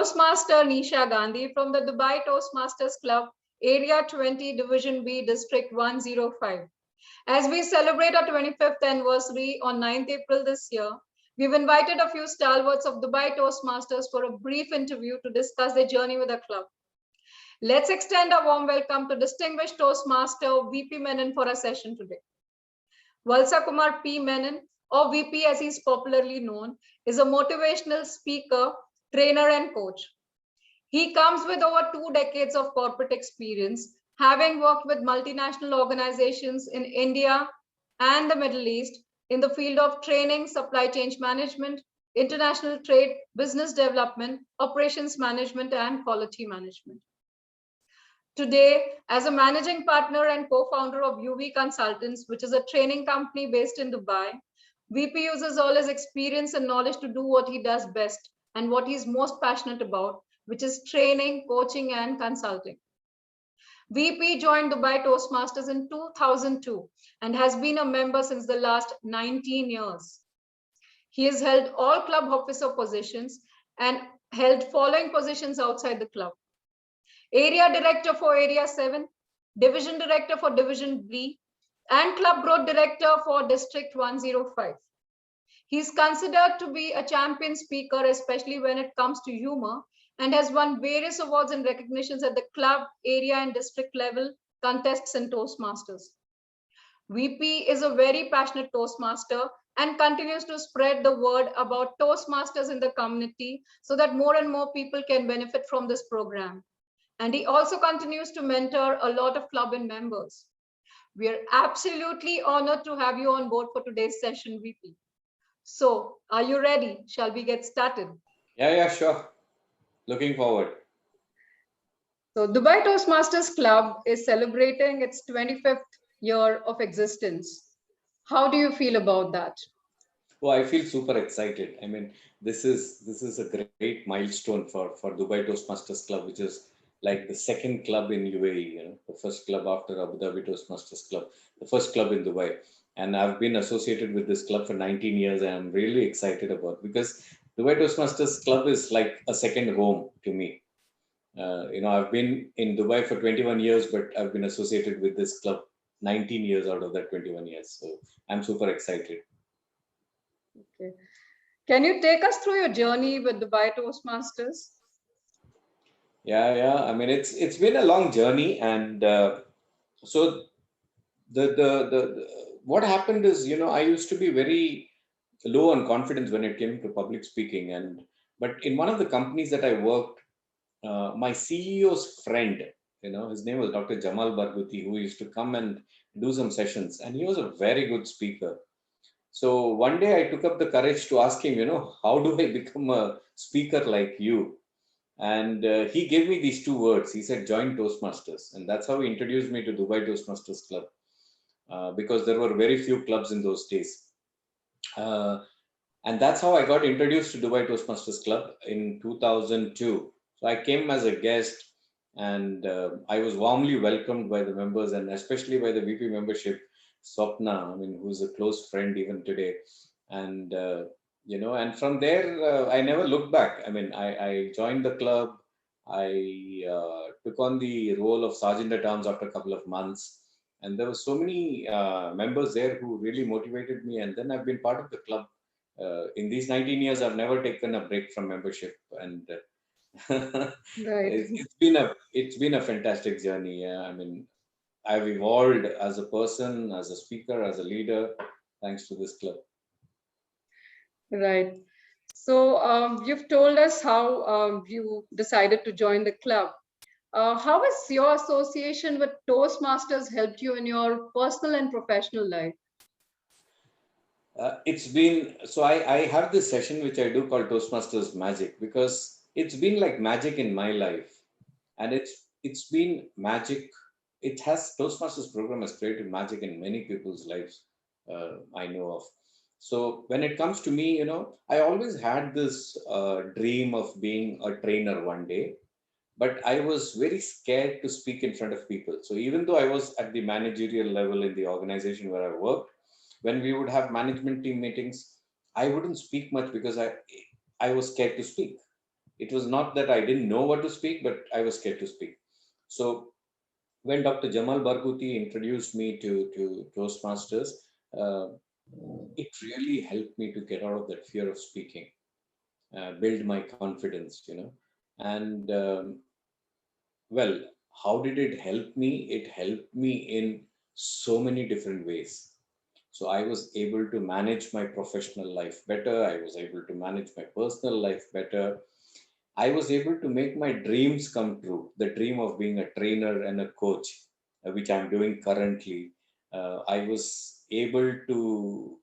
Toastmaster Nisha Gandhi from the Dubai Toastmasters Club, Area 20, Division B, District 105. As we celebrate our 25th anniversary on 9th April this year, we've invited a few stalwarts of Dubai Toastmasters for a brief interview to discuss their journey with the club. Let's extend a warm welcome to Distinguished Toastmaster V.P. Menon for our session today. Valsakumar P Menon, or V.P. as he's popularly known, is a motivational speaker, trainer, and coach. He comes with over 2 decades of corporate experience, having worked with multinational organizations in India and the Middle East in the field of training, supply chain management, international trade, business development, operations management, and quality management. Today, as a managing partner and co-founder of UV Consultants, which is a training company based in Dubai, VP uses all his experience and knowledge to do what he does best and what he's most passionate about, which is training, coaching, and consulting. VP joined Dubai Toastmasters in 2002 and has been a member since the last 19 years. He has held all club officer positions and held following positions outside the club: Area Director for Area 7, Division Director for Division B, and Club Growth Director for District 105. He's considered to be a champion speaker, especially when it comes to humor, and has won various awards and recognitions at the club, area, and district level contests in Toastmasters. VP is a very passionate Toastmaster and continues to spread the word about Toastmasters in the community so that more and more people can benefit from this program. And he also continues to mentor a lot of club and members. We are absolutely honored to have you on board for today's session, VP. So, are you ready? Shall we get started? Yeah, sure. Looking forward. So, Dubai Toastmasters Club is celebrating its 25th year of existence. How do you feel about that? Oh, I feel super excited. I mean, this is a great milestone for Dubai Toastmasters Club, which is like the second club in UAE, the first club after Abu Dhabi Toastmasters Club, the first club in Dubai. And I've been associated with this club for 19 years, and I'm really excited about it because Dubai Toastmasters Club is like a second home to me. I've been in Dubai for 21 years, but I've been associated with this club 19 years out of that 21 years. So I'm super excited. Okay. Can you take us through your journey with Dubai Toastmasters? Yeah. I mean, it's been a long journey, and so the what happened is, I used to be very low on confidence when it came to public speaking, but in one of the companies that I worked, my CEO's friend, his name was Dr. Jamal Barghouti, who used to come and do some sessions, and he was a very good speaker. So one day I took up the courage to ask him, how do I become a speaker like you? And he gave me these 2 words. He said, join Toastmasters. And that's how he introduced me to Dubai Toastmasters Club, because there were very few clubs in those days. And that's how I got introduced to Dubai Toastmasters Club in 2002. So I came as a guest, and I was warmly welcomed by the members, and especially by the VP membership, Swapna, who's a close friend even today. And, and from there, I never looked back. I joined the club. I took on the role of Sergeant at Arms after a couple of months. And there were so many members there who really motivated me. And then I've been part of the club. In these 19 years, I've never taken a break from membership. And right. it's been a fantastic journey. I've evolved as a person, as a speaker, as a leader, thanks to this club. Right. So you've told us how you decided to join the club. How has your association with Toastmasters helped you in your personal and professional life? It's been, so I have this session which I do called Toastmasters Magic, because it's been like magic in my life. And it's been magic. Toastmasters program has created magic in many people's lives, I know of. So when it comes to me, I always had this dream of being a trainer one day, but I was very scared to speak in front of people. So even though I was at the managerial level in the organization where I worked, when we would have management team meetings, I wouldn't speak much because I was scared to speak. It was not that I didn't know what to speak, but I was scared to speak. So when Dr. Jamal Barghouti introduced me to Toastmasters, uh, it really helped me to get out of that fear of speaking, build my confidence, And well, how did it help me? It helped me in so many different ways. So I was able to manage my professional life better. I was able to manage my personal life better. I was able to make my dreams come true. The dream of being a trainer and a coach, which I'm doing currently. I was able to,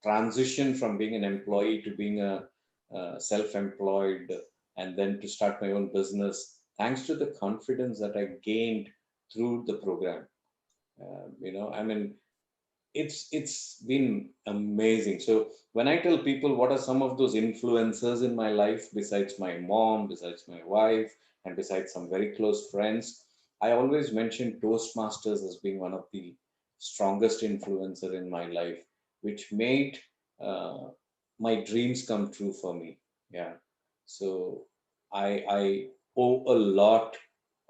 transition from being an employee to being a self-employed, and then to start my own business, thanks to the confidence that I gained through the program. I mean, it's been amazing. So when I tell people what are some of those influencers in my life, besides my mom, besides my wife, and besides some very close friends, I always mention Toastmasters as being one of the strongest influencer in my life, which made uh, my dreams come true for me. Yeah. So I owe a lot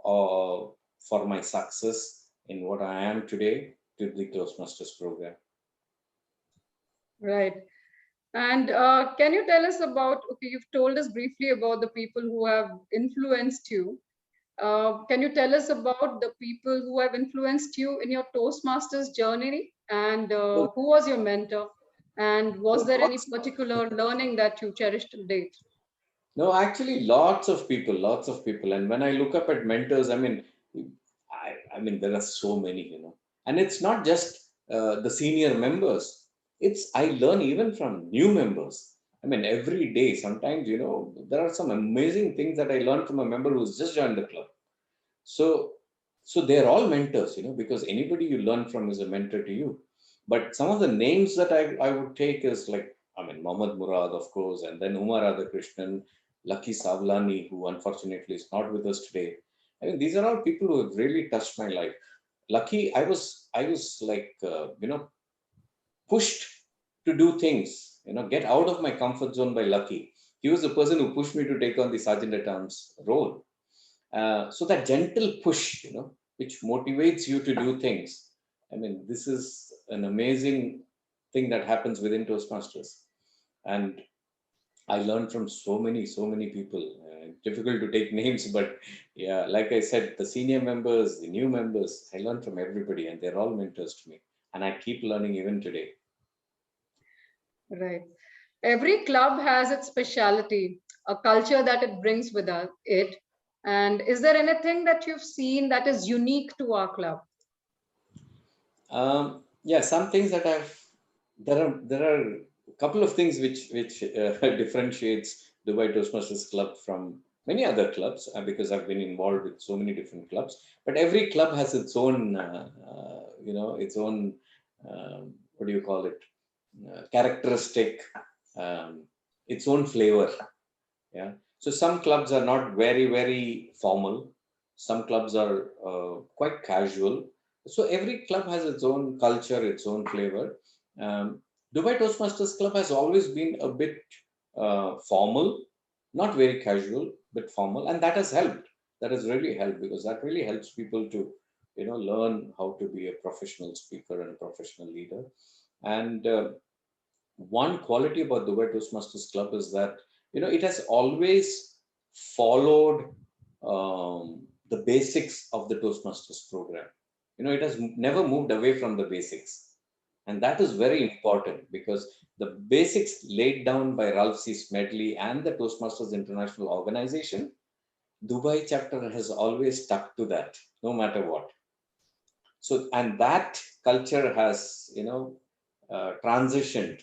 for my success in what I am today to the Toastmasters program. Right. And can you tell us about, okay, you've told us briefly about the people who have influenced you. Can you tell us about the people who have influenced you in your Toastmasters journey? And Well, who was your mentor? And was there any lots. particular learning that you cherished to date? No, actually, lots of people, lots of people. And when I look up at mentors, I mean, there are so many, And it's not just the senior members. It's I learn even from new members. I mean, every day. Sometimes, there are some amazing things that I learned from a member who's just joined the club. So, so they're all mentors, because anybody you learn from is a mentor to you. But some of the names that I would take is like, I mean, Mohammad Murad, of course, and then Umar Radhakrishnan, Lucky Savlani, who unfortunately is not with us today. I mean, these are all people who have really touched my life. Lucky, I was like, pushed to do things, get out of my comfort zone by Lucky. He was the person who pushed me to take on the Sergeant at Arms role. So that gentle push, which motivates you to do things. I mean, this is an amazing thing that happens within Toastmasters. And I learned from so many people. Difficult to take names, but yeah, like I said, the senior members, the new members, I learned from everybody, and they're all mentors to me. And I keep learning even today. Right. Every club has its speciality, a culture that it brings with it. And is there anything that you've seen that is unique to our club? Yeah, some things that there are a couple of things which differentiates Dubai Toastmasters Club from many other clubs, because I've been involved with so many different clubs. But every club has its own, its own, what do you call it, characteristic, um, its own flavor. Yeah. So some clubs are not very formal. Some clubs are quite casual. So every club has its own culture, its own flavor. Um, Dubai Toastmasters Club has always been a bit formal, not very casual, but formal, and that has helped. That has really helped, because that really helps people to, learn how to be a professional speaker and professional leader. And one quality about the Dubai Toastmasters Club is that, it has always followed the basics of the Toastmasters program. It has never moved away from the basics. And that is very important, because the basics laid down by Ralph C. Smedley and the Toastmasters International Organization, Dubai chapter has always stuck to that, no matter what. So, and that culture has, transitioned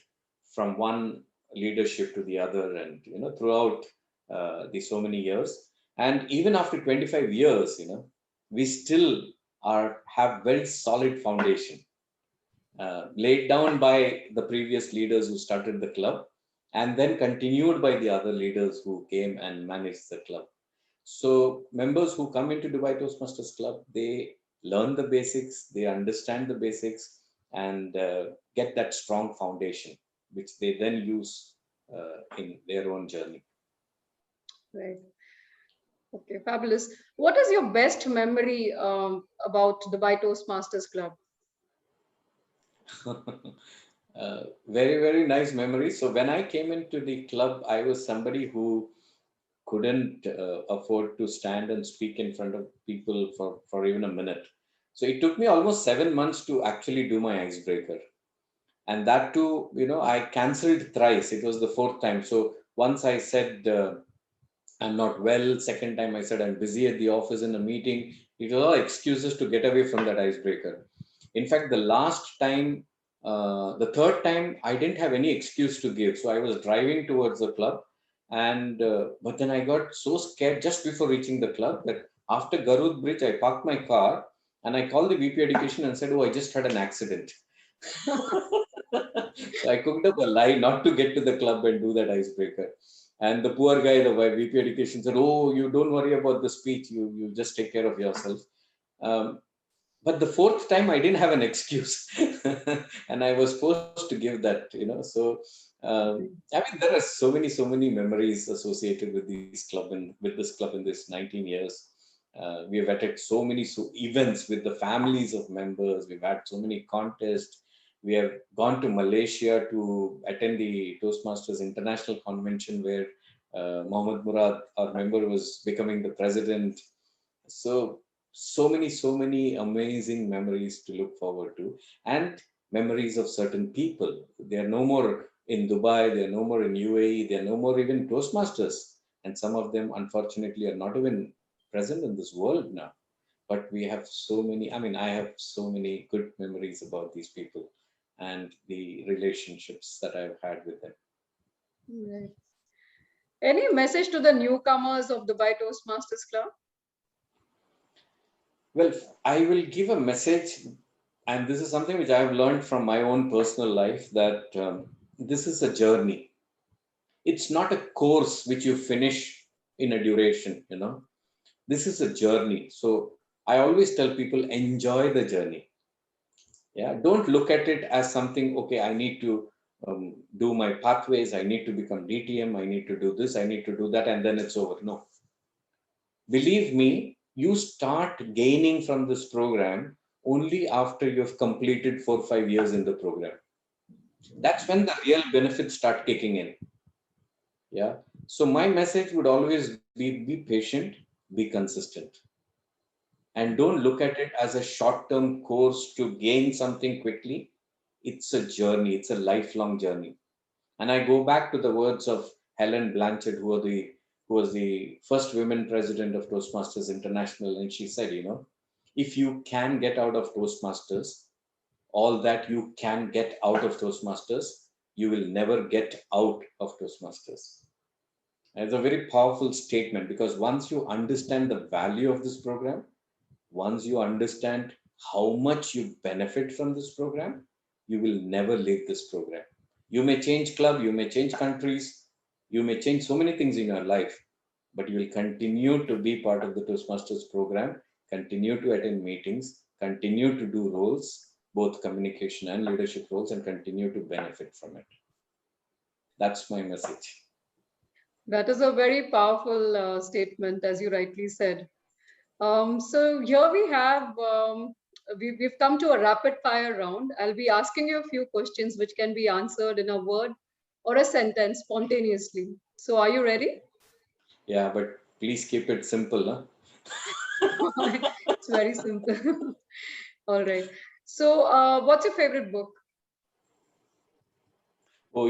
from one leadership to the other, and, throughout the so many years. And even after 25 years, we still have very solid foundation, laid down by the previous leaders who started the club, and then continued by the other leaders who came and managed the club. So members who come into Dubai Toastmasters Club, they learn the basics, they understand the basics, and get that strong foundation, which they then use in their own journey. Right. Okay, fabulous. What is your best memory about Dubai Toastmasters Club? Very, very nice memory. So when I came into the club, I was somebody who couldn't afford to stand and speak in front of people for even a minute. So it took me almost 7 months to actually do my icebreaker. And that too, I cancelled thrice. It was the fourth time. So once I said, I'm not well. Second time I said I'm busy at the office in a meeting. It was all excuses to get away from that icebreaker. In fact, the last time, the third time, I didn't have any excuse to give. So I was driving towards the club, and but then I got so scared just before reaching the club that after Garud Bridge, I parked my car and I called the VP Education and said, "Oh, I just had an accident." So I cooked up a lie not to get to the club and do that icebreaker. And the poor guy, the VP Education said, "Oh, you don't worry about the speech. You just take care of yourself." Um, but the fourth time, I didn't have an excuse, and I was forced to give that. So I mean, there are so many memories associated with this club in this 19 years. We have attended so many events with the families of members. We've had so many contests. We have gone to Malaysia to attend the Toastmasters International Convention where Mohammed Murad, our member, was becoming the president. So many amazing memories to look forward to, and memories of certain people. They are no more in Dubai, they are no more in UAE, they are no more even Toastmasters. And some of them, unfortunately, are not even present in this world now. But we have so many, I mean, I have so many good memories about these people and the relationships that I've had with them. Right. Any message to the newcomers of Dubai Toastmasters Club? Well, I will give a message, and this is something which I have learned from my own personal life, that this is a journey. It's not a course which you finish in a duration. This is a journey. So I always tell people, enjoy the journey. Yeah, don't look at it as something, okay, I need to do my pathways, I need to become DTM, I need to do this, I need to do that, and then it's over. No, believe me, you start gaining from this program only after you've completed 4 or 5 years in the program. That's when the real benefits start kicking in. Yeah. So my message would always be patient, be consistent, and don't look at it as a short-term course to gain something quickly. It's a journey, it's a lifelong journey. And I go back to the words of Helen Blanchard, who was the first women president of Toastmasters International. And she said, if you can get out of Toastmasters all that you can get out of Toastmasters, you will never get out of Toastmasters. And it's a very powerful statement, because once you understand the value of this program, once you understand how much you benefit from this program, you will never leave this program. You may change club, you may change countries, you may change so many things in your life, but you will continue to be part of the Toastmasters program, continue to attend meetings, continue to do roles, both communication and leadership roles, and continue to benefit from it. That's my message. That is a very powerful statement, as you rightly said. So here we have, we've come to a rapid fire round. I'll be asking you a few questions which can be answered in a word or a sentence spontaneously. So are you ready? Yeah, but please keep it simple. Huh? It's very simple. All right. So what's your favorite book? Oh,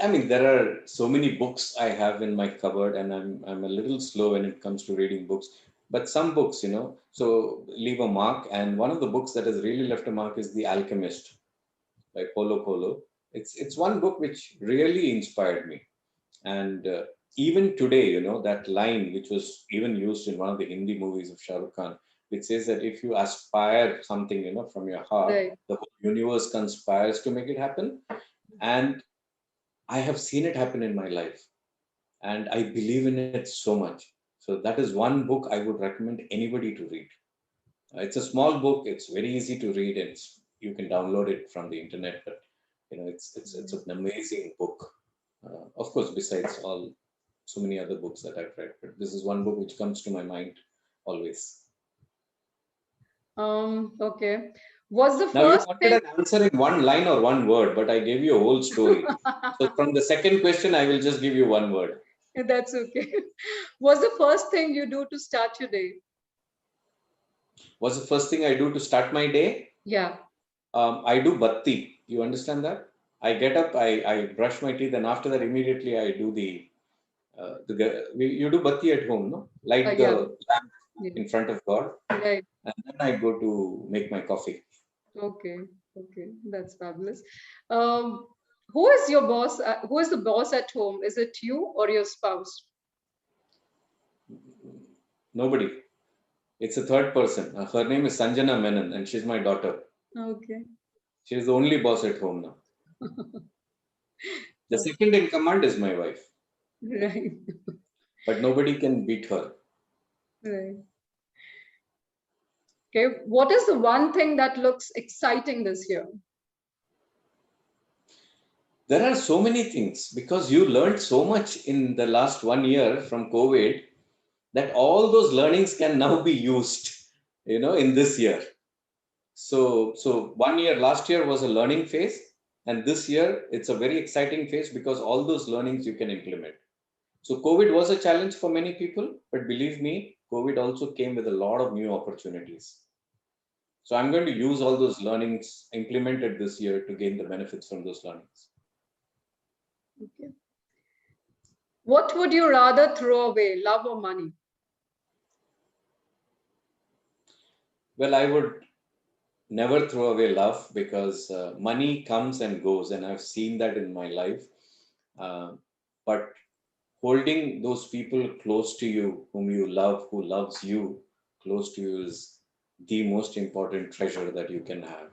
I mean, there are so many books I have in my cupboard, and I'm a little slow when it comes to reading books. But some books, so leave a mark. And one of the books that has really left a mark is The Alchemist by Paulo Coelho. It's one book which really inspired me. And even today, that line which was even used in one of the Hindi movies of Shah Rukh Khan, which says that if you aspire something, from your heart, Right. the whole universe conspires to make it happen. And I have seen it happen in my life, and I believe in it so much. So that is one book I would recommend anybody to read. It's a small book. It's very easy to read. You can download it from the internet, but it's an amazing book. Of course, besides all. so many other books that I've read, but this is one book which comes to my mind always. Okay. What's the Now you first wanted thing? an answer in one line or one word, but I gave you a whole story. So from the second question, I will just give you one word. That's okay. What's the first thing you do to start your day? What's the first thing I do to start my day? Yeah. I do batti. You understand that? I get up, I brush my teeth, and after that, immediately I do you do batti at home, no? Light the Yeah. lamp Yeah. in front of God, Right. and then I go to make my coffee. Okay. Okay. That's fabulous. Um, who is your boss? Who is the boss at home? Is it you or your spouse? Nobody. It's a third person. Her name is Sanjana Menon, and she's my daughter. Okay. She's the only boss at home now. The second in command is my wife, Right. but nobody can beat her. Right. Okay. What is the one thing that looks exciting this year? There are so many things because you learned so much in the last 1 year from COVID that all those learnings can now be used, in this year. So 1 year, last year was a learning phase, and this year it's a very exciting phase because all those learnings you can implement. So COVID was a challenge for many people, but believe me, COVID also came with a lot of new opportunities. So I'm going to use all those learnings implemented this year to gain the benefits from those learnings. Okay. What would you rather throw away, love or money? Well, I would never throw away love because money comes and goes, and I've seen that in my life. But holding those people close to you, whom you love, who loves you, close to you is the most important treasure that you can have.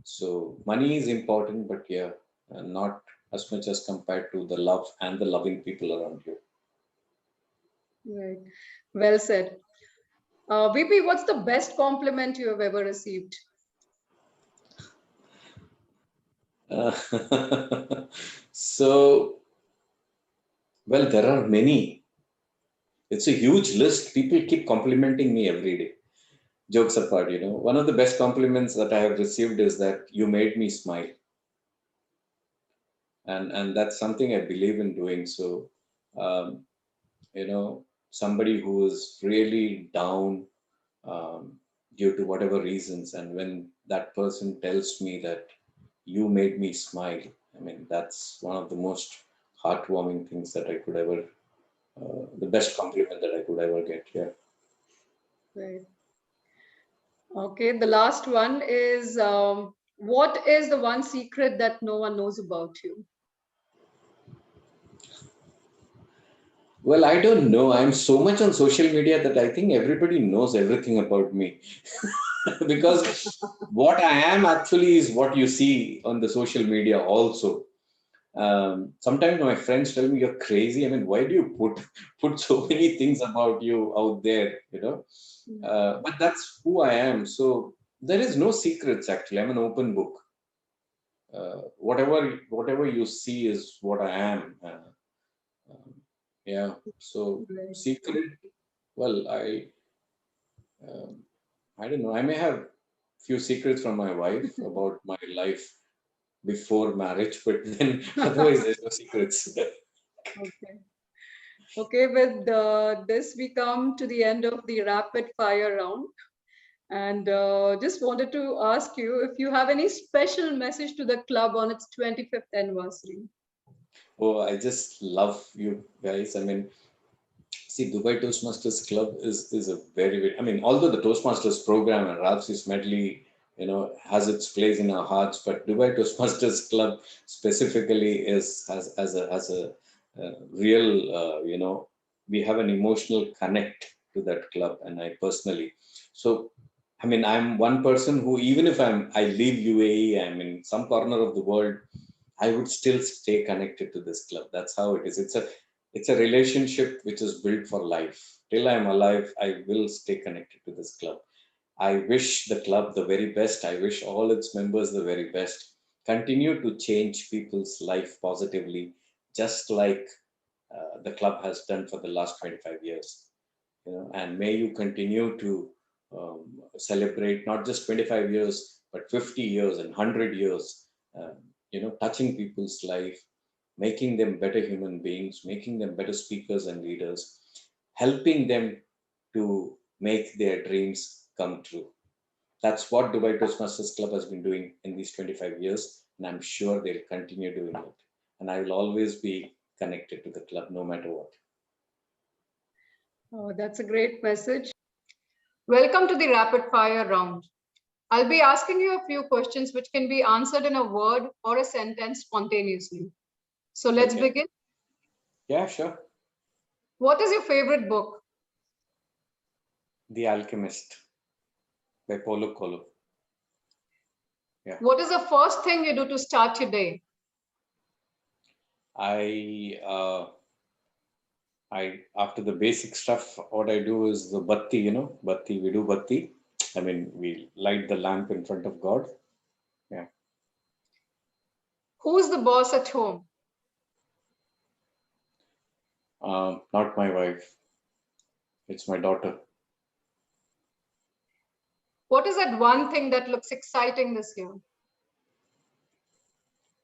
So money is important, but yeah, not as much as compared to the love and the loving people around you. Right. Well said. VP, what's the best compliment you have ever received? So, well, there are many. It's a huge list. People keep complimenting me every day. Jokes apart, one of the best compliments that I have received is that you made me smile, and that's something I believe in doing. So, um, somebody who is really down um, due to whatever reasons, and when that person tells me that you made me smile, I mean that's one of the most heartwarming things that I could ever, the best compliment that I could ever get. Yeah. Right. Okay. The last one is what is the one secret that no one knows about you? Well, I don't know. I'm so much on social media that I think everybody knows everything about me. Because what I am actually is what you see on the social media also. Sometimes my friends tell me you're crazy. I mean, why do you put so many things about you out there? But that's who I am. So there is no secrets actually. I'm an open book. Whatever you see is what I am. Um, yeah. So Right. secret. Well, um, I don't know. I may have few secrets from my wife about my life before marriage, but then otherwise there's no secrets. Okay. Okay. With this, we come to the end of the rapid fire round. And just wanted to ask you if you have any special message to the club on its 25th anniversary. Oh, I just love you guys. I mean, see, Dubai Toastmasters Club is a very, I mean, although the Toastmasters program and Ralph's medley, has its place in our hearts, but Dubai Toastmasters Club specifically has a real, we have an emotional connect to that club, and I personally. So, I mean, I'm one person who, even if I leave UAE, I'm in some corner of the world, I would still stay connected to this club. That's how it is. It's a relationship which is built for life. Till I'm alive, I will stay connected to this club. I wish the club the very best. I wish all its members the very best. Continue to change people's life positively, just like the club has done for the last 25 years. And may you continue to celebrate not just 25 years, but 50 years and 100 years, touching people's life, making them better human beings, making them better speakers and leaders, helping them to make their dreams come true. That's what Dubai Toastmasters Club has been doing in these 25 years, and I'm sure they'll continue doing it. And I will always be connected to the club no matter what. Oh, that's a great message. Welcome to the rapid fire round. I'll be asking you a few questions which can be answered in a word or a sentence spontaneously. So let's begin. Yeah, sure. What is your favorite book? The Alchemist by Paulo Coelho. Yeah. What is the first thing you do to start your day? After the basic stuff, what I do is the batti, batti, we do batti. I mean, we light the lamp in front of God. Yeah. Who's the boss at home? Not my wife. It's my daughter. What is that one thing that looks exciting this year?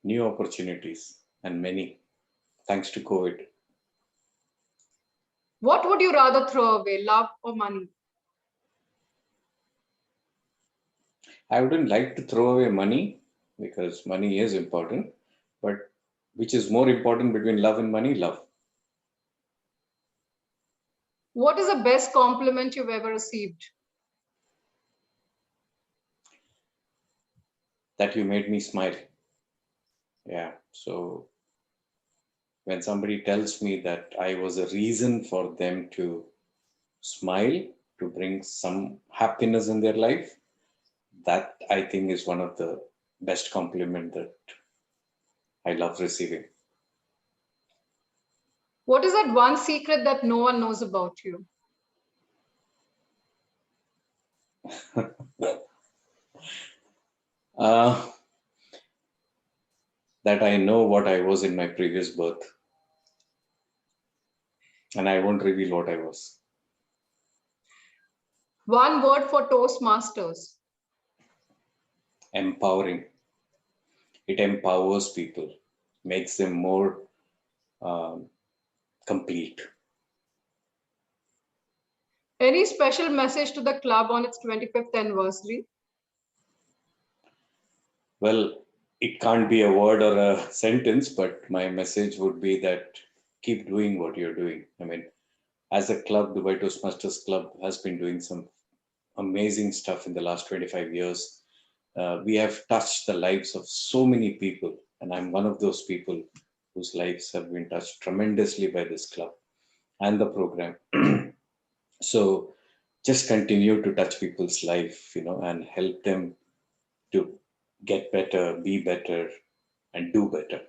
New opportunities, and many, thanks to COVID. What would you rather throw away, love or money? I wouldn't like to throw away money because money is important, but which is more important between love and money? Love. What is the best compliment you've ever received? That you made me smile. Yeah. So when somebody tells me that I was a reason for them to smile, to bring some happiness in their life, that I think is one of the best compliment that I love receiving. What is that one secret that no one knows about you? That I know what I was in my previous birth. And I won't reveal what I was. One word for Toastmasters. Empowering. It empowers people, makes them more complete. Any special message to the club on its 25th anniversary? Well, it can't be a word or a sentence, but my message would be that keep doing what you're doing. I mean, as a club, Dubai Toastmasters Club has been doing some amazing stuff in the last 25 years. We have touched the lives of so many people, and I'm one of those people whose lives have been touched tremendously by this club and the program. So just continue to touch people's life, and help them to get better, be better, and do better.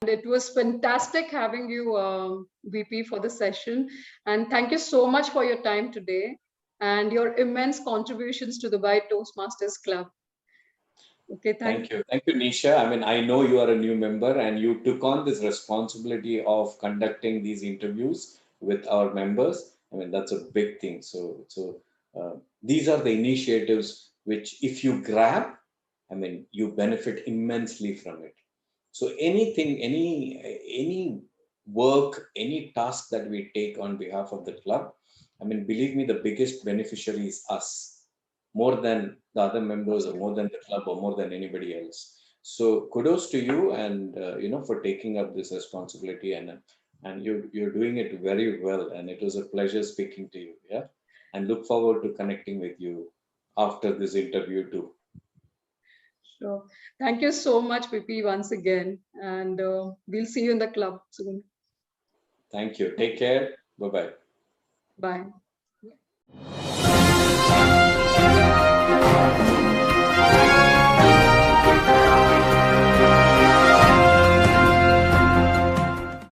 And it was fantastic having you, VP, for the session. And thank you so much for your time today and your immense contributions to the Dubai Toastmasters Club. Okay, thank you. Thank you, Nisha. I mean, I know you are a new member and you took on this responsibility of conducting these interviews with our members. I mean, that's a big thing. So these are the initiatives which, if you grab, I mean, you benefit immensely from it. So anything, any work, any task that we take on behalf of the club, I mean, believe me, the biggest beneficiary is us, more than the other members or more than the club or more than anybody else. So kudos to you and for taking up this responsibility, and you're doing it very well, and it was a pleasure speaking to you. Yeah, and look forward to connecting with you after this interview too. Sure. Thank you so much, VP, once again, and we'll see you in the club soon. Thank you. Take care. Bye-bye. Bye.